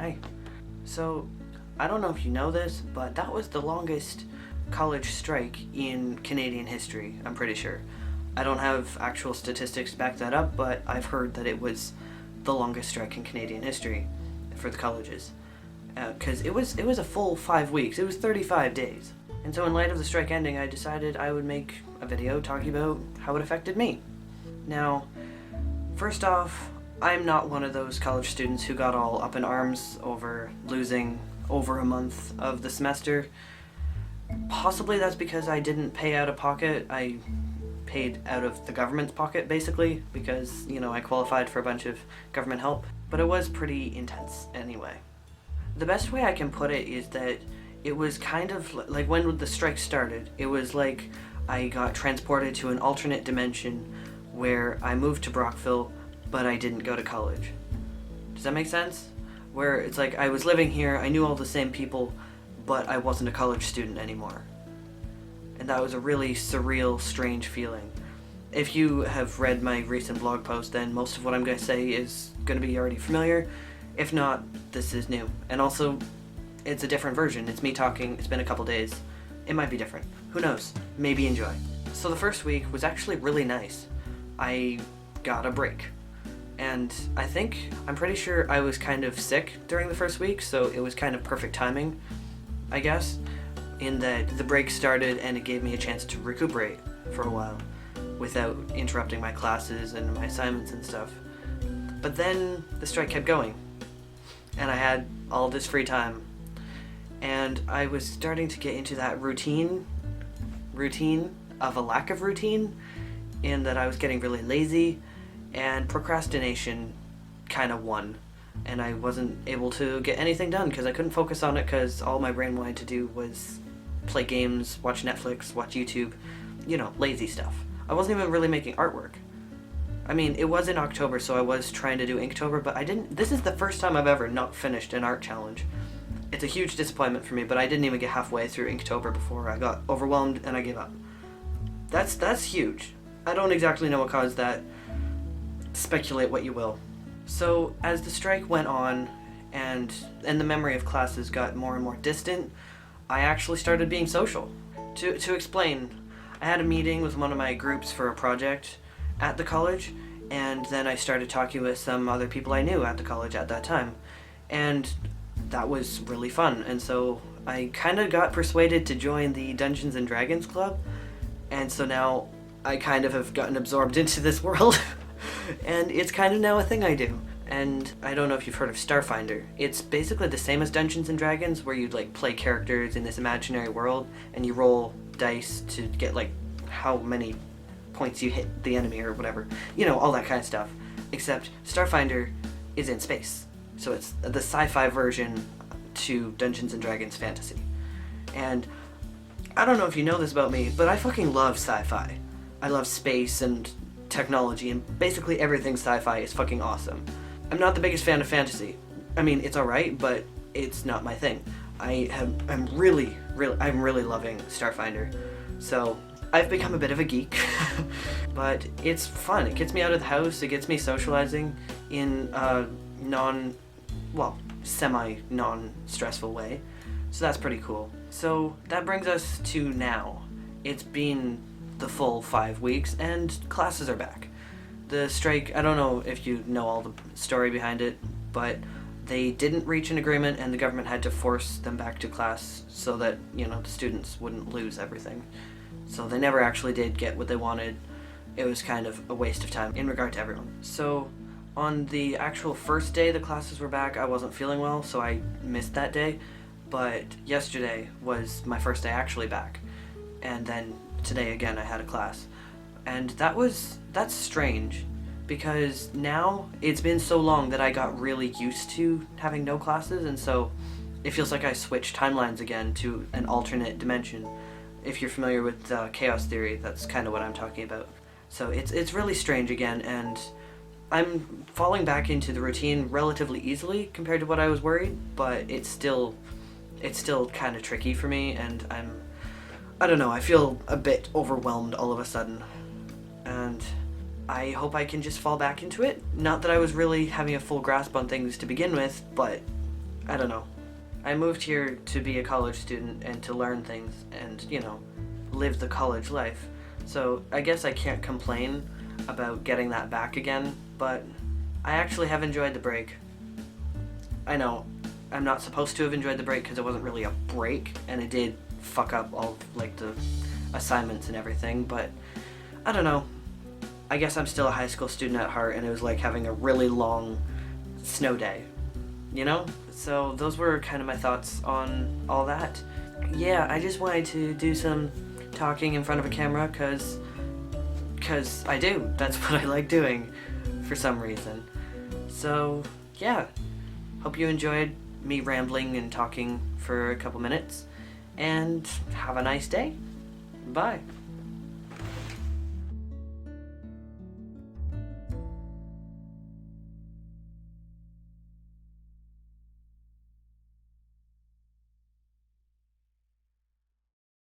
Hi. So, I don't know if you know this, but that was the longest college strike in Canadian history, I'm pretty sure. I don't have actual statistics to back that up, but I've heard that it was the longest strike in Canadian history for the colleges. Because it was a full 5 weeks. It was 35 days. And so in light of the strike ending, I decided I would make a video talking about how it affected me. Now, first off, I'm not one of those college students who got all up in arms over losing over a month of the semester. Possibly that's because I didn't pay out of pocket. I paid out of the government's pocket, basically, because, I qualified for a bunch of government help. But it was pretty intense anyway. The best way I can put it is that it was kind of like when the strike started, it was like I got transported to an alternate dimension where I moved to Brockville, but I didn't go to college. Does that make sense? Where it's like I was living here, I knew all the same people, but I wasn't a college student anymore. And that was a really surreal, strange feeling. If you have read my recent blog post, then most of what I'm going to say is going to be already familiar. If not, this is new. And also, it's a different version. It's me talking, it's been a couple days. It might be different. Who knows? Maybe enjoy. So the first week was actually really nice. I got a break. And I'm pretty sure I was kind of sick during the first week, so it was kind of perfect timing, I guess, in that the break started and it gave me a chance to recuperate for a while without interrupting my classes and my assignments and stuff. But then the strike kept going, and I had all this free time, and I was starting to get into that routine of a lack of routine, in that I was getting really lazy, and procrastination kind of won, and I wasn't able to get anything done because I couldn't focus on it because all my brain wanted to do was play games, watch Netflix, watch YouTube, lazy stuff. I wasn't even really making artwork. I mean, it was in October, so I was trying to do Inktober, but this is the first time I've ever not finished an art challenge. It's a huge disappointment for me, but I didn't even get halfway through Inktober before I got overwhelmed and I gave up. That's huge. I don't exactly know what caused that. Speculate what you will. So, as the strike went on, and the memory of classes got more and more distant, I actually started being social. To explain, I had a meeting with one of my groups for a project at the college, and then I started talking with some other people I knew at the college at that time, and that was really fun. And so I kind of got persuaded to join the Dungeons and Dragons club, and so now I kind of have gotten absorbed into this world, and it's kind of now a thing I do. And I don't know if you've heard of Starfinder. It's basically the same as Dungeons and Dragons, where you play characters in this imaginary world, and you roll dice to get how many points you hit the enemy or whatever. All that kind of stuff. Except Starfinder is in space. So it's the sci-fi version to Dungeons and Dragons fantasy. And I don't know if you know this about me, but I fucking love sci-fi. I love space and technology, and basically everything sci-fi is fucking awesome. I'm not the biggest fan of fantasy. I mean, it's alright, but it's not my thing. I'm really loving Starfinder. So I've become a bit of a geek, but it's fun. It gets me out of the house, it gets me socializing in a semi-non-stressful way. So that's pretty cool. So that brings us to now. It's been the full 5 weeks, and classes are back. The strike, I don't know if you know all the story behind it, but they didn't reach an agreement, and the government had to force them back to class so that, the students wouldn't lose everything. So they never actually did get what they wanted. It was kind of a waste of time in regard to everyone. So on the actual first day the classes were back, I wasn't feeling well, so I missed that day. But yesterday was my first day actually back. And then today again I had a class. And that's strange, because now it's been so long that I got really used to having no classes, and so it feels like I switched timelines again to an alternate dimension. If you're familiar with chaos theory, that's kind of what I'm talking about. So it's really strange again, and I'm falling back into the routine relatively easily compared to what I was worried, but it's still kind of tricky for me, and I don't know, I feel a bit overwhelmed all of a sudden. And I hope I can just fall back into it. Not that I was really having a full grasp on things to begin with, but I don't know. I moved here to be a college student and to learn things and, live the college life. So I guess I can't complain about getting that back again, but I actually have enjoyed the break. I know I'm not supposed to have enjoyed the break because it wasn't really a break and it did fuck up all like the assignments and everything, but I don't know. I guess I'm still a high school student at heart and it was like having a really long snow day, you know? So those were kind of my thoughts on all that. Yeah, I just wanted to do some talking in front of a camera because I do. That's what I like doing for some reason. So, yeah. Hope you enjoyed me rambling and talking for a couple minutes. And have a nice day. Bye.